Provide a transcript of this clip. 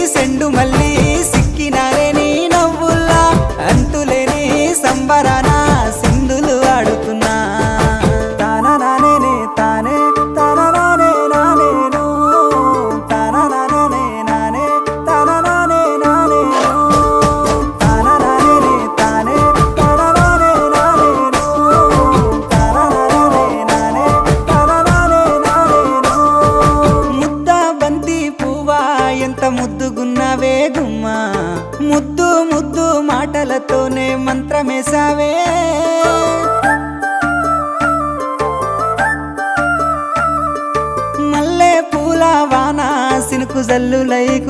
సెండు మళ్ళీ సిక్కినారే నీ నవ్వుల్లా అంతులేని సంబరాన సింధులు ఆడుతున్నా తానా నానే తానే తానా నానే నానేను తానా నానే నానే తానా నానే నానేను తానా నానే తానే తానా నానే నానేను తానా నానే నానే తానా నానే నానేను ముద్ద బంతి పువ్వా ఎంత ముద్దుగున్నావే గుమ్మా ముద్దు ముద్దు మాటలతోనే మంత్రమేసావే మల్లె పూల వాన సినుకు జల్లులై